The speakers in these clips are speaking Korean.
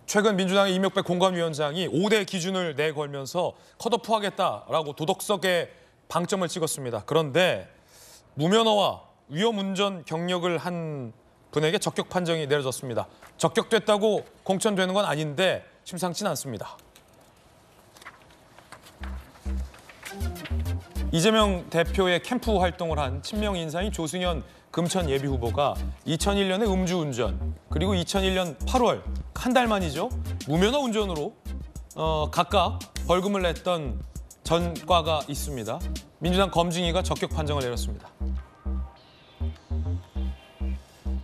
최근 민주당의 이명박 공관위원장이 5대 기준을 내걸면서 컷오프하겠다라고 도덕성에 방점을 찍었습니다. 그런데 무면허와 위험운전 경력을 한 분에게 적격 판정이 내려졌습니다. 적격됐다고 공천되는 건 아닌데 심상치는 않습니다. 이재명 대표의 캠프 활동을 한 친명 인사인 조승현 금천 예비후보가 2001년에 음주운전, 그리고 2001년 8월 한 달 만이죠. 무면허 운전으로 각각 벌금을 냈던 전과가 있습니다. 민주당 검증위가 적격 판정을 내렸습니다.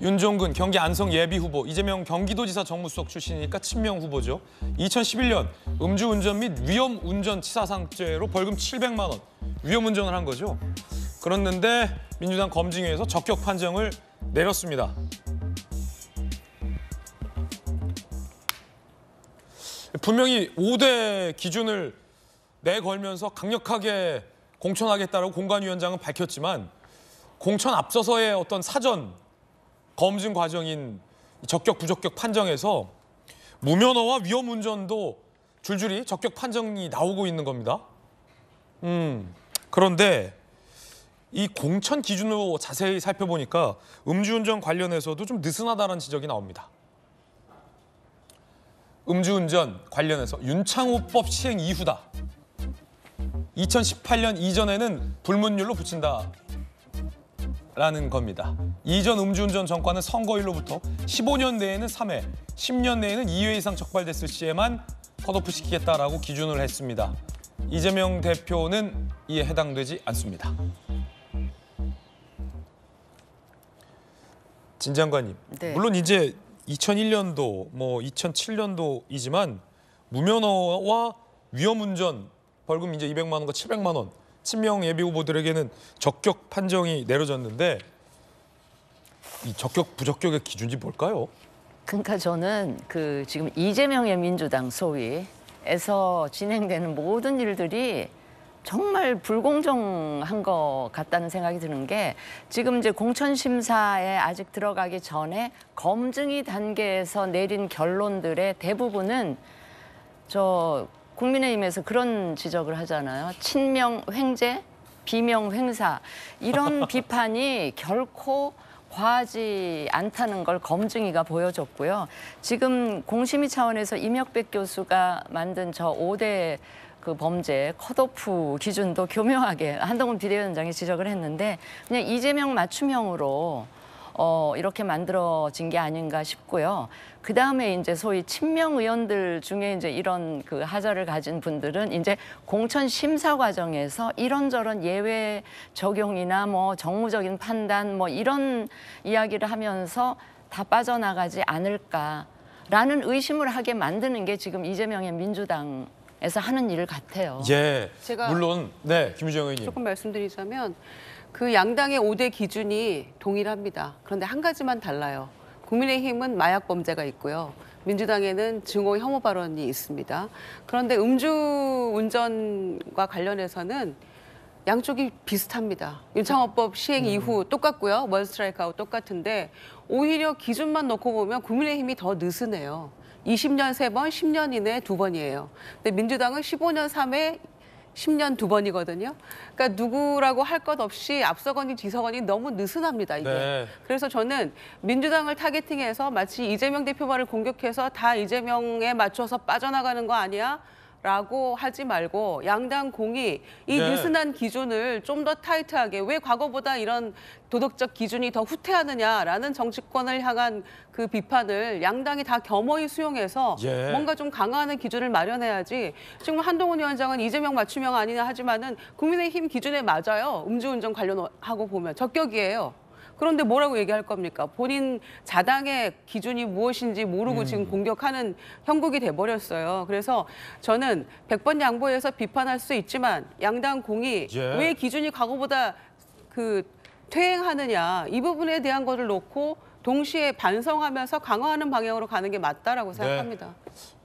윤종근 경기 안성 예비후보, 이재명 경기도지사 정무수석 출신이니까 친명 후보죠. 2011년 음주운전 및 위험운전치사상죄로 벌금 700만 원, 위험운전을 한 거죠. 그랬는데 민주당 검증위에서 적격 판정을 내렸습니다. 분명히 5대 기준을 내걸면서 강력하게 공천하겠다고 공관위원장은 밝혔지만 공천 앞서서의 어떤 사전 검증 과정인 적격 부적격 판정에서 무면허와 위험운전도 줄줄이 적격 판정이 나오고 있는 겁니다. 그런데 이 공천 기준으로 자세히 살펴보니까 음주운전 관련해서도 좀 느슨하다는 지적이 나옵니다. 음주운전 관련해서 윤창호법 시행 이후다. 2018년 이전에는 불문율로 붙인다. 라는 겁니다. 이전 음주운전 전과는 선거일로부터 15년 내에는 3회, 10년 내에는 2회 이상 적발됐을 시에만 컷오프 시키겠다라고 기준을 했습니다. 이재명 대표는 이에 해당되지 않습니다. 진 장관님, 네. 물론 이제 2001년도, 2007년도이지만 무면허와 위험운전 벌금 이제 200만 원과 700만 원, 친명 예비 후보들에게는 적격 판정이 내려졌는데 이 적격 부적격의 기준이 뭘까요? 그러니까 저는 지금 이재명의 민주당 소위에서 진행되는 모든 일들이 정말 불공정한 것 같다는 생각이 드는 게 지금 이제 공천심사에 아직 들어가기 전에 검증이 단계에서 내린 결론들의 대부분은 국민의힘에서 그런 지적을 하잖아요. 친명 횡재, 비명 횡사 이런 비판이 결코 과하지 않다는 걸 검증위가 보여줬고요. 지금 공심위 차원에서 임혁백 교수가 만든 저 5대 범죄 컷오프 기준도 교묘하게 한동훈 비대위원장이 지적을 했는데 그냥 이재명 맞춤형으로 이렇게 만들어진 게 아닌가 싶고요. 그 다음에 이제 소위 친명 의원들 중에 이제 이런 하자를 가진 분들은 이제 공천 심사 과정에서 이런저런 예외 적용이나 정무적인 판단 이런 이야기를 하면서 다 빠져나가지 않을까라는 의심을 하게 만드는 게 지금 이재명의 민주당에서 하는 일 같아요. 예, 제가 물론 네, 김유정 의원님. 조금 말씀드리자면 그 양당의 5대 기준이 동일합니다. 그런데 한 가지만 달라요. 국민의힘은 마약 범죄가 있고요. 민주당에는 증오 혐오 발언이 있습니다. 그런데 음주운전과 관련해서는 양쪽이 비슷합니다. 윤창호법 시행 이후 똑같고요. 원 스트라이크하고 똑같은데 오히려 기준만 놓고 보면 국민의힘이 더 느슨해요. 20년 3번, 10년 이내에 2번이에요. 근데 민주당은 15년 3회, 10년 2번이거든요. 그러니까 누구라고 할 것 없이 앞서거니 뒤서거니 너무 느슨합니다, 이게. 네. 그래서 저는 민주당을 타겟팅해서 마치 이재명 대표 말을 공격해서 다 이재명에 맞춰서 빠져나가는 거 아니야? 라고 하지 말고 양당 공이 이 네. 느슨한 기준을 좀 더 타이트하게 왜 과거보다 이런 도덕적 기준이 더 후퇴하느냐라는 정치권을 향한 그 비판을 양당이 다 겸허히 수용해서 예. 뭔가 좀 강화하는 기준을 마련해야지 지금 한동훈 위원장은 이재명 맞춤형 아니냐 하지만은 국민의힘 기준에 맞아요. 음주운전 관련하고 보면 적격이에요. 그런데 뭐라고 얘기할 겁니까? 본인 자당의 기준이 무엇인지 모르고 지금 공격하는 형국이 돼버렸어요. 그래서 저는 100번 양보해서 비판할 수 있지만 양당 공이 예. 왜 기준이 과거보다 퇴행하느냐 이 부분에 대한 것을 놓고 동시에 반성하면서 강화하는 방향으로 가는 게 맞다라고 생각합니다.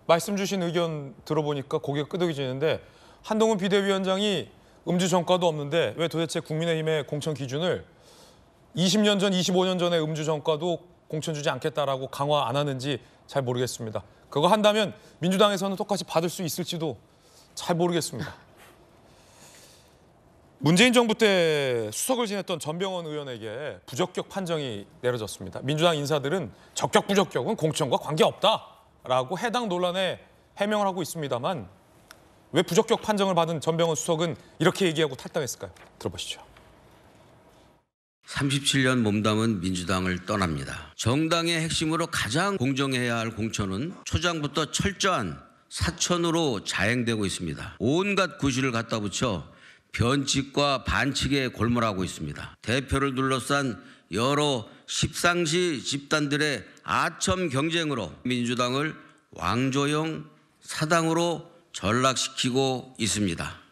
말씀 주신 의견 들어보니까 고개가 끄덕여지는데 한동훈 비대위원장이 음주 전과도 없는데 왜 도대체 국민의힘의 공천 기준을 20년 전, 25년 전에 음주 전과도 공천 주지 않겠다라고 강화 안 하는지 잘 모르겠습니다. 그거 한다면 민주당에서는 똑같이 받을 수 있을지도 잘 모르겠습니다. 문재인 정부 때 수석을 지냈던 전병헌 의원에게 부적격 판정이 내려졌습니다. 민주당 인사들은 적격 부적격은 공천과 관계없다라고 해당 논란에 해명을 하고 있습니다만 왜 부적격 판정을 받은 전병헌 수석은 이렇게 얘기하고 탈당했을까요? 들어보시죠. 37년 몸담은 민주당을 떠납니다. 정당의 핵심으로 가장 공정해야 할 공천은 초장부터 철저한 사천으로 자행되고 있습니다. 온갖 구실을 갖다 붙여 변칙과 반칙에 골몰하고 있습니다. 대표를 둘러싼 여러 십상시 집단들의 아첨 경쟁으로 민주당을 왕조형 사당으로 전락시키고 있습니다.